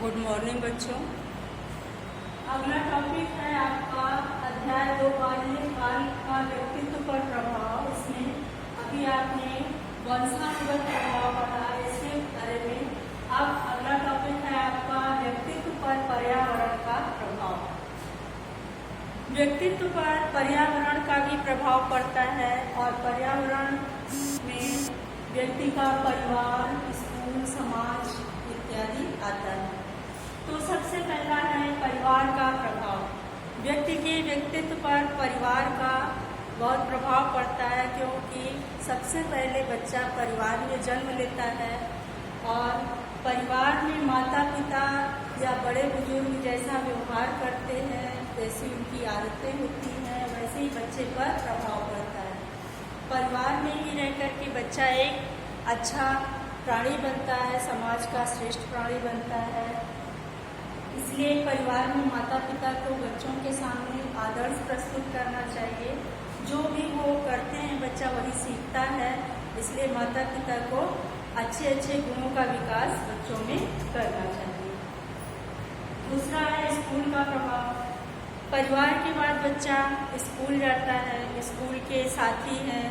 Good morning बच्चों। अगला topic है आपका अध्याय 2 बाल्यकाल का व्यक्तित्व पर प्रभाव। इसमें अभी आपने वंशानुगत प्रभाव पढ़ा इसके बारे में। अब अगला टॉपिक है आपका व्यक्तित्व पर पर्यावरण का प्रभाव। व्यक्तित्व पर पर्यावरण का भी प्रभाव पड़ता है और पर्यावरण में व्यक्ति का परिवार, स्कूल, समाज इत्यादि आता है। तो सबसे पहला है परिवार का प्रभाव। व्यक्ति के व्यक्तित्व पर परिवार का बहुत प्रभाव पड़ता है, क्योंकि सबसे पहले बच्चा परिवार में जन्म लेता है और परिवार में माता पिता या बड़े बुजुर्ग जैसा व्यवहार करते हैं, जैसी उनकी आदतें होती हैं, वैसे ही बच्चे पर प्रभाव पड़ता है। परिवार में ही रह कर के बच्चा एक अच्छा प्राणी बनता है, समाज का श्रेष्ठ प्राणी बनता है। इसलिए परिवार में माता पिता को बच्चों के सामने आदर्श प्रस्तुत करना चाहिए। जो भी वो करते हैं बच्चा वही सीखता है, इसलिए माता पिता को अच्छे अच्छे गुणों का विकास बच्चों में करना चाहिए। दूसरा है स्कूल का प्रभाव। परिवार के बाद बच्चा स्कूल जाता है, स्कूल के साथी हैं,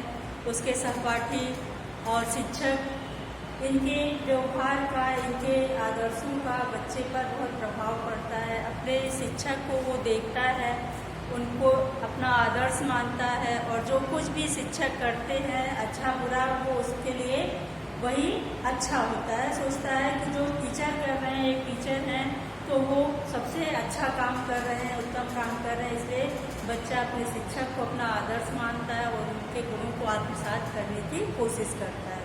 उसके सहपाठी और शिक्षक, इनके व्यवहार का, इनके आदर्शों का बच्चे पर बहुत प्रभाव पड़ता है। अपने शिक्षक को वो देखता है, उनको अपना आदर्श मानता है और जो कुछ भी शिक्षक करते हैं अच्छा बुरा वो उसके लिए वही अच्छा होता है। सोचता है कि जो टीचर कर रहे हैं, एक टीचर हैं तो वो सबसे अच्छा काम कर रहे हैं, उत्तम काम कर रहे हैं, इसलिए बच्चा अपने शिक्षक को अपना आदर्श मानता है और उनके गुणों को आत्मसात करने की कोशिश करता है।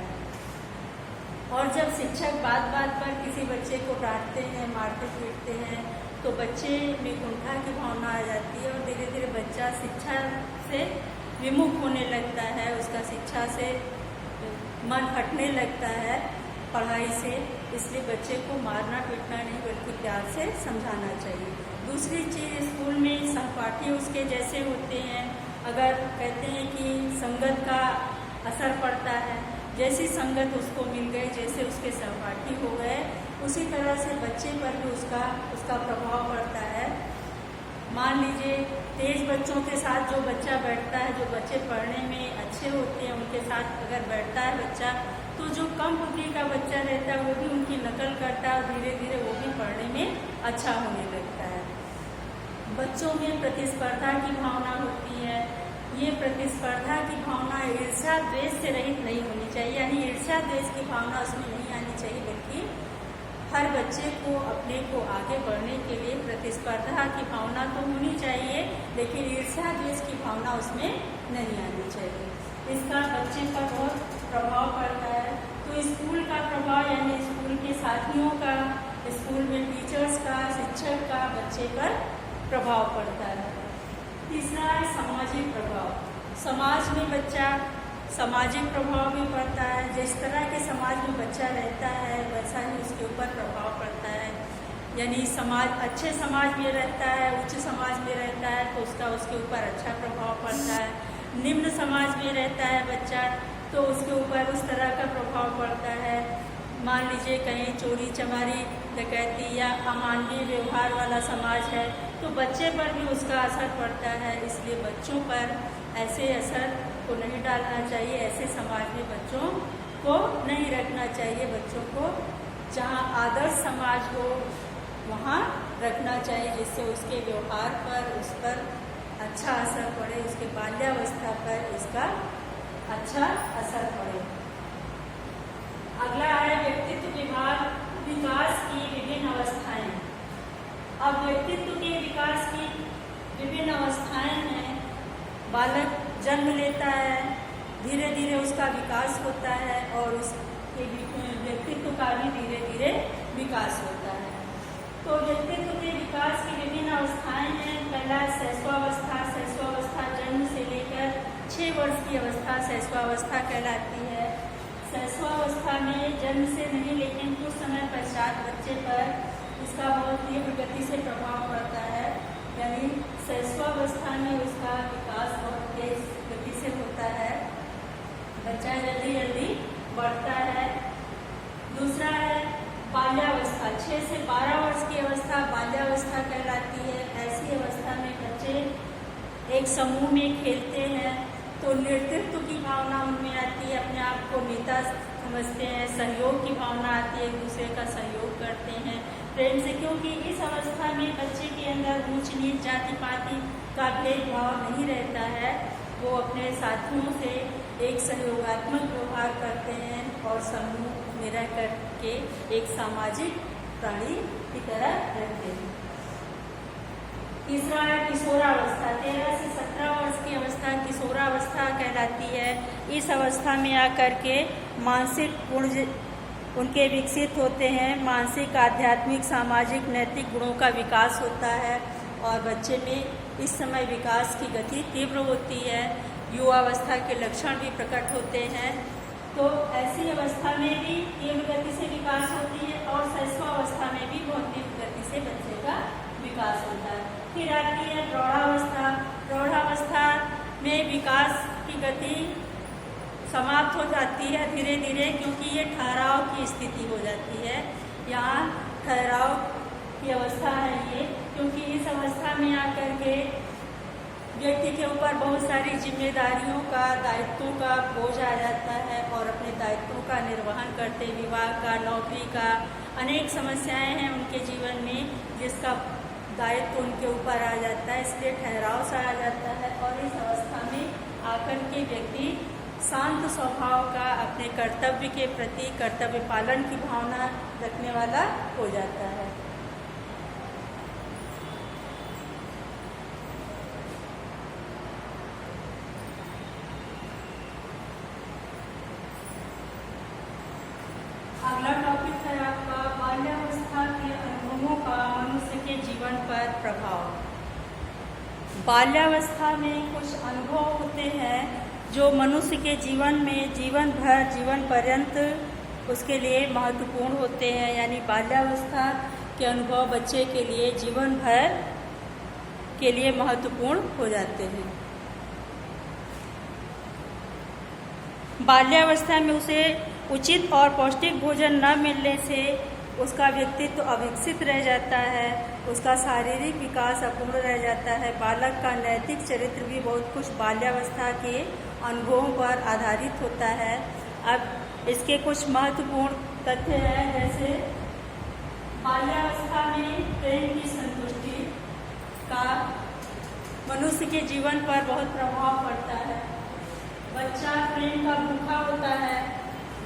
और जब शिक्षक बात बात पर किसी बच्चे को डांटते हैं, मारते पीटते हैं, तो बच्चे में कुंठा की भावना आ जाती है और धीरे धीरे बच्चा शिक्षा से विमुख होने लगता है, उसका शिक्षा से मन हटने लगता है, पढ़ाई से। इसलिए बच्चे को मारना पीटना नहीं बल्कि प्यार से समझाना चाहिए। दूसरी चीज़, स्कूल में सहपाठी उसके जैसे होते हैं। अगर कहते हैं कि संगत का असर पड़ता है, जैसी संगत उसको मिल गई, जैसे उसके सहपाठी हो गए, उसी तरह से बच्चे पर भी उसका प्रभाव पड़ता है। मान लीजिए तेज बच्चों के साथ जो बच्चा बैठता है, जो बच्चे पढ़ने में अच्छे होते हैं, उनके साथ अगर बैठता है बच्चा, तो जो कम बुद्धि का बच्चा रहता है वो भी उनकी नकल करता है और धीरे धीरे वो भी पढ़ने में अच्छा होने लगता है। बच्चों में प्रतिस्पर्धा की भावना होती है। ये प्रतिस्पर्धा की भावना ईर्ष्या द्वेष से रहित नहीं होनी चाहिए, यानी ईर्ष्या द्वेष की भावना उसमें नहीं आनी चाहिए, बल्कि हर बच्चे को अपने को आगे बढ़ने के लिए प्रतिस्पर्धा की भावना तो होनी चाहिए, लेकिन ईर्ष्या द्वेष की भावना उसमें नहीं आनी चाहिए। इसका बच्चे पर बहुत प्रभाव पड़ता है। तो स्कूल का प्रभाव, यानी स्कूल के साथियों का, स्कूल में टीचर्स का, शिक्षक का बच्चे पर प्रभाव पड़ता है। तीसरा है सामाजिक प्रभाव। समाज में बच्चा सामाजिक प्रभाव भी पड़ता है। जिस तरह के समाज में बच्चा रहता है वैसा ही उसके ऊपर प्रभाव पड़ता है। यानी समाज, अच्छे समाज में रहता है, उच्च समाज में रहता है तो उसके ऊपर अच्छा प्रभाव पड़ता है। निम्न समाज में रहता है बच्चा तो उसके ऊपर उस तरह का प्रभाव पड़ता है। मान लीजिए कहीं चोरी चमारी, डकैती या अमानवीय व्यवहार वाला समाज है तो बच्चे पर भी उसका असर पड़ता है। इसलिए बच्चों पर ऐसे असर को नहीं डालना चाहिए, ऐसे समाज में बच्चों को नहीं रखना चाहिए। बच्चों को जहाँ आदर्श समाज हो वहाँ रखना चाहिए, जिससे उसके व्यवहार पर, उस पर अच्छा असर पड़े, उसके बाल्यावस्था पर इसका अच्छा असर पड़े। अगला है व्यक्तित्व विकास की विभिन्न अवस्थाएं। अब व्यक्तित्व के विकास की विभिन्न अवस्थाएं हैं। बालक जन्म लेता है, धीरे धीरे उसका विकास होता है और उसके व्यक्तित्व का भी धीरे धीरे विकास होता है। तो व्यक्तित्व के विकास की विभिन्न अवस्थाएं हैं। पहला शैशवावस्था। शैशवावस्था जन्म से लेकर 6 वर्ष की अवस्था शैशवावस्था कहलाती है। शैशवावस्था में जन्म से नहीं लेकिन कुछ समय पश्चात बच्चे पर इसका बहुत तीव्र गति से प्रभाव पड़ता है। यानी शैशवावस्था में उसका विकास बहुत तेज गति से होता है, बच्चा जल्दी जल्दी बढ़ता है। दूसरा है बाल्यावस्था। अवस्था 6 से 12 वर्ष की अवस्था बाल्यावस्था कहलाती है। ऐसी अवस्था में बच्चे एक समूह में खेलते हैं तो नेतृत्व की भावना उनमें आती है, अपने आप को नेता समझते हैं, सहयोग की भावना आती है, एक दूसरे का सहयोग करते हैं प्रेम से, क्योंकि इस अवस्था में बच्चे के अंदर ऊंच नीच जाति पाति का भेदभाव नहीं रहता है। वो अपने साथियों से एक सहयोगात्मक व्यवहार करते हैं और समूह में रह करके एक सामाजिक प्राणी की तरह रहते हैं। तीसरा है किशोरावस्था। 13 से 17 वर्ष की अवस्था किशोरावस्था कहलाती है। इस अवस्था में आकर के मानसिक गुण उनके विकसित होते हैं, मानसिक आध्यात्मिक सामाजिक नैतिक गुणों का विकास होता है और बच्चे में इस समय विकास की गति तीव्र होती है। युवावस्था के लक्षण भी प्रकट होते हैं। तो ऐसी अवस्था में भी तीव्र गति से विकास होती है और शैशवावस्था में भी बहुत तीव्र गति से बच्चे का विकास होता है। फिर आती है प्रौढ़ावस्था। प्रौढ़ावस्था में विकास की गति समाप्त हो जाती है धीरे धीरे, क्योंकि ये ठहराव की स्थिति हो जाती है। यहाँ ठहराव की अवस्था है ये, क्योंकि इस अवस्था में आकर के व्यक्ति के ऊपर बहुत सारी जिम्मेदारियों का दायित्वों का बोझ आ जाता है और अपने दायित्वों का निर्वहन करते विवाह का नौकरी का अनेक समस्याएं हैं उनके जीवन में, जिसका दायित्व उनके ऊपर आ जाता है, इसलिए ठहराव सा आ जाता है। और इस अवस्था में आकर के व्यक्ति शांत स्वभाव का, अपने कर्तव्य के प्रति कर्तव्य पालन की भावना रखने वाला हो जाता है। अगला टॉपिक है आपका बाल्यावस्था के अनुभवों का मनुष्य के जीवन पर प्रभाव। बाल्यावस्था में कुछ अनुभव होते हैं जो मनुष्य के जीवन में जीवन भर जीवन पर्यंत उसके लिए महत्वपूर्ण होते हैं। यानी बाल्यावस्था के अनुभव बच्चे के लिए जीवन भर के लिए महत्वपूर्ण हो जाते हैं। बाल्यावस्था में उसे उचित और पौष्टिक भोजन न मिलने से उसका व्यक्तित्व अविकसित रह जाता है, उसका शारीरिक विकास अपूर्ण रह जाता है। बालक का नैतिक चरित्र भी बहुत कुछ बाल्यावस्था के अनुभवों पर आधारित होता है। अब इसके कुछ महत्वपूर्ण तथ्य हैं, जैसे बाल्यावस्था में प्रेम की संतुष्टि का मनुष्य के जीवन पर बहुत प्रभाव पड़ता है। बच्चा प्रेम का भूखा होता है।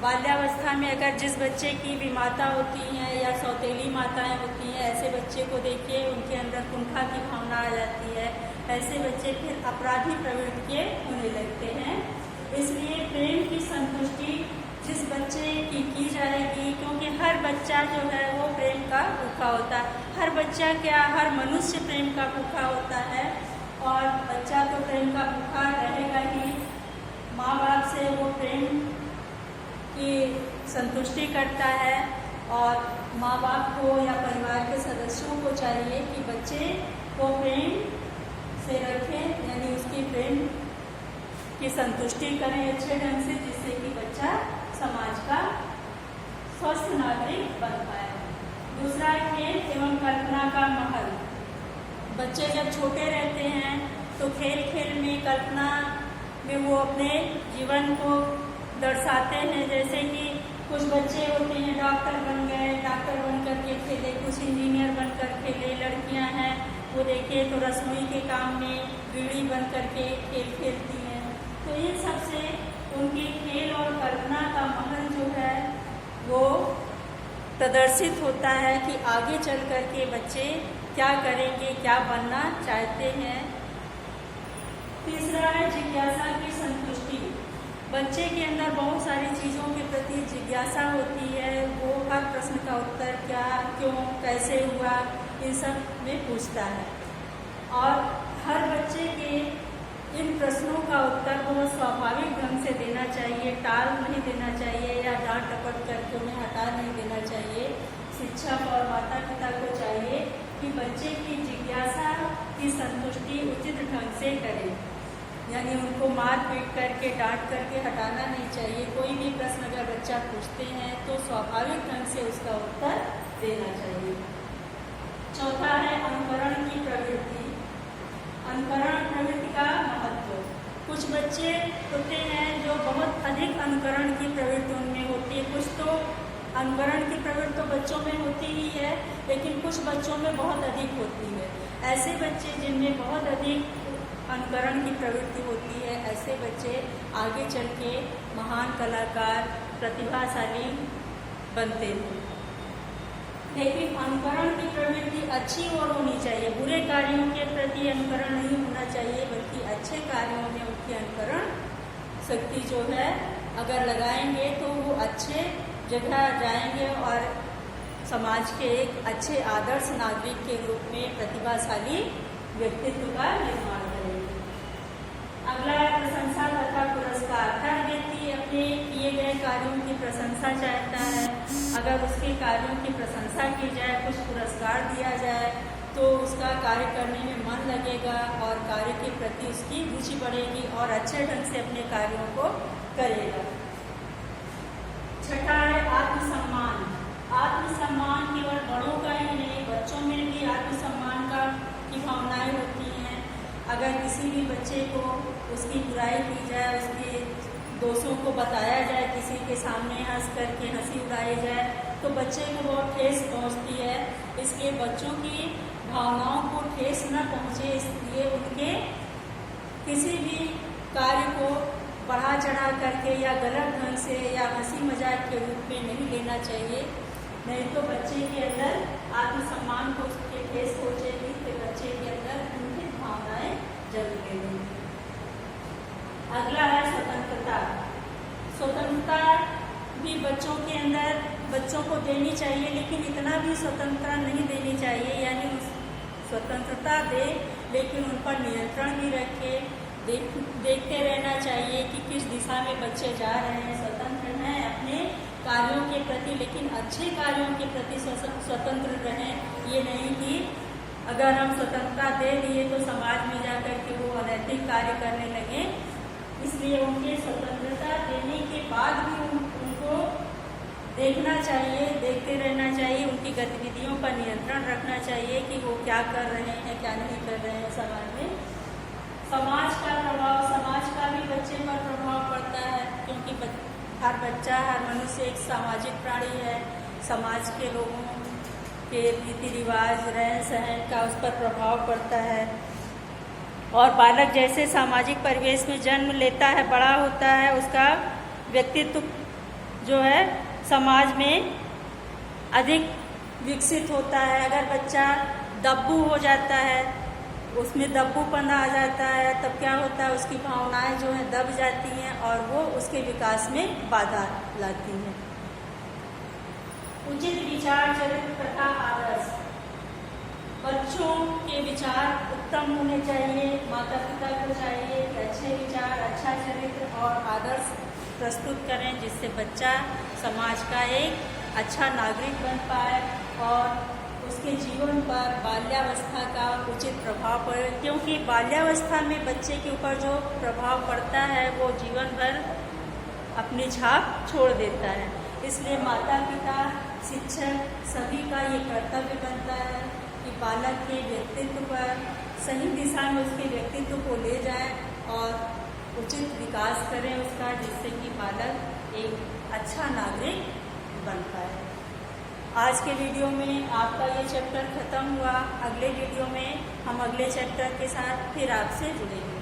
बाल्यावस्था में अगर जिस बच्चे की भी माता होती हैं या सौतेली माताएं होती हैं, ऐसे बच्चे को देखिए उनके अंदर कुंठा की भावना आ जाती है। ऐसे बच्चे फिर अपराधी प्रवृत्ति के होने लगते हैं। इसलिए प्रेम की संतुष्टि जिस बच्चे की जाएगी, क्योंकि हर बच्चा जो है वो प्रेम का भूखा होता है। हर बच्चा क्या, हर मनुष्य प्रेम का भूखा होता है और बच्चा तो प्रेम का भूखा रहेगा ही। माँ बाप से वो प्रेम की संतुष्टि करता है और माँ बाप को या परिवार के सदस्यों को चाहिए कि बच्चे को प्रेम से रखें, यानी उसकी प्रेम की संतुष्टि करें अच्छे ढंग से, जिससे कि बच्चा समाज का स्वस्थ नागरिक बन पाए। दूसरा, खेल एवं कल्पना का महल। बच्चे जब छोटे रहते हैं तो खेल खेल में कल्पना में वो अपने जीवन को दर्शाते हैं। जैसे कि कुछ बच्चे होते हैं डॉक्टर बन गए, डॉक्टर बन कर के खेले, कुछ इंजीनियर बन कर खेले। लड़कियां हैं वो देखिए तो रसोई के काम में बीड़ी बन कर के खेल खेलती हैं। तो इन सब से उनकी खेल और कल्पना का महल जो है वो प्रदर्शित होता है कि आगे चल कर के बच्चे क्या करेंगे, क्या बनना चाहते हैं। तीसरा है जिज्ञासा की संतुष्टि। बच्चे के अंदर बहुत सारी चीज़ों के प्रति जिज्ञासा होती है। वो हर प्रश्न का उत्तर क्या, क्यों, कैसे हुआ, इन सब में पूछता है और हर बच्चे के इन प्रश्नों का उत्तर बहुत स्वाभाविक ढंग से देना चाहिए, टाल नहीं देना चाहिए या डांट डपट करके उन्हें हटा नहीं देना चाहिए। शिक्षक और माता पिता को चाहिए कि बच्चे की जिज्ञासा की संतुष्टि उचित ढंग से करें, यानी उनको मार पीट करके डांट करके हटाना नहीं चाहिए। कोई भी प्रश्न अगर बच्चा पूछते हैं तो स्वाभाविक ढंग से उसका उत्तर देना चाहिए। चौथा है अनुकरण की प्रवृत्ति। अनुकरण प्रवृत्ति का महत्व। कुछ बच्चे होते हैं जो बहुत अधिक अनुकरण की प्रवृत्ति उनमें होती है। कुछ तो अनुकरण की प्रवृत्ति तो बच्चों में होती ही है, लेकिन कुछ बच्चों में बहुत अधिक होती है। ऐसे बच्चे जिनमें बहुत अधिक अनुकरण की प्रवृत्ति होती है, ऐसे बच्चे आगे चल के महान कलाकार, प्रतिभाशाली बनते हैं। लेकिन अनुकरण की प्रवृत्ति अच्छी ओर होनी चाहिए। बुरे कार्यों के प्रति अनुकरण नहीं होना चाहिए, बल्कि अच्छे कार्यों में उनकी अनुकरण शक्ति जो है अगर लगाएंगे तो वो अच्छे जगह जाएंगे और समाज के एक अच्छे आदर्श नागरिक के रूप में प्रतिभाशाली व्यक्तित्व का निर्माण करेंगे। अगला है प्रशंसा तथा पुरस्कार। हर व्यक्ति अपने किए गए कार्यों की प्रशंसा चाहता है। अगर उसके कार्यों की प्रशंसा की जाए, कुछ पुरस्कार दिया जाए, तो उसका कार्य करने में मन लगेगा और कार्य के प्रति उसकी रुचि बढ़ेगी और अच्छे ढंग से अपने कार्यों को करेगा। छठा है आत्मसम्मान। आत्मसम्मान केवल बड़ों का ही नहीं, बच्चों में भी आत्मसम्मान की भावनाएं होती हैं। अगर किसी भी बच्चे को उसकी बुराई की जाए, उसके दोषों को बताया जाए, किसी के सामने हंस करके हंसी उड़ाई जाए, तो बच्चे को बहुत ठेस पहुंचती है। इसलिए बच्चों की भावनाओं को ठेस न पहुंचे, इसलिए उनके किसी भी कार्य को बढ़ा चढ़ा करके या गलत ढंग से या हंसी मजाक के रूप में नहीं लेना चाहिए। नहीं तो बच्चे के अंदर आत्मसम्मान को उसके ठेस पहुंचेगी, तो बच्चे के अंदर उनकी भावनाएं जन्म लेंगी। अगला है स्वतंत्रता। स्वतंत्रता भी बच्चों के अंदर बच्चों को देनी चाहिए, लेकिन इतना भी स्वतंत्रता नहीं देनी चाहिए। यानी स्वतंत्रता दे, लेकिन उन पर नियंत्रण भी रखे। देखते रहना चाहिए कि किस दिशा में बच्चे जा रहे हैं। स्वतंत्र हैं अपने कार्यों के प्रति, लेकिन अच्छे कार्यों के प्रति स्वतंत्र रहें। ये नहीं कि अगर हम स्वतंत्रता दे दिए तो समाज में जाकर के वो अनैतिक कार्य करने लगे। इसलिए उनके स्वतंत्रता देने के बाद भी उनको देखना चाहिए, देखते रहना चाहिए, उनकी गतिविधियों पर नियंत्रण रखना चाहिए कि वो क्या कर रहे हैं, क्या नहीं कर रहे हैं समाज में। समाज का प्रभाव, समाज का भी बच्चे पर प्रभाव पड़ता है, क्योंकि हर बच्चा, हर मनुष्य एक सामाजिक प्राणी है। समाज के लोगों के रीति रिवाज, रहन सहन का उस पर प्रभाव पड़ता है। और बालक जैसे सामाजिक परिवेश में जन्म लेता है, बड़ा होता है, उसका व्यक्तित्व जो है समाज में अधिक विकसित होता है। अगर बच्चा दब्बू हो जाता है, उसमें दब्बूपन आ जाता है, तब क्या होता है, उसकी भावनाएं जो है दब जाती हैं और वो उसके विकास में बाधा लाती हैं। उचित विचार, चरित्र तथा आदर्श। बच्चों के विचार उत्तम होने चाहिए। माता पिता को चाहिए कि अच्छे विचार, अच्छा चरित्र और आदर्श प्रस्तुत करें, जिससे बच्चा समाज का एक अच्छा नागरिक बन पाए और उसके जीवन पर बाल्यावस्था का उचित प्रभाव पड़े। क्योंकि बाल्यावस्था में बच्चे के ऊपर जो प्रभाव पड़ता है वो जीवन भर अपनी छाप छोड़ देता है। इसलिए माता पिता, शिक्षक सभी का ये कर्तव्य बनता है कि बालक के व्यक्तित्व पर सही दिशा में उसके व्यक्तित्व को ले जाएं और उचित विकास करें उसका, जिससे कि बालक एक अच्छा नागरिक बन पाए। आज के वीडियो में आपका ये चैप्टर ख़त्म हुआ। अगले वीडियो में हम अगले चैप्टर के साथ फिर आपसे जुड़ेंगे।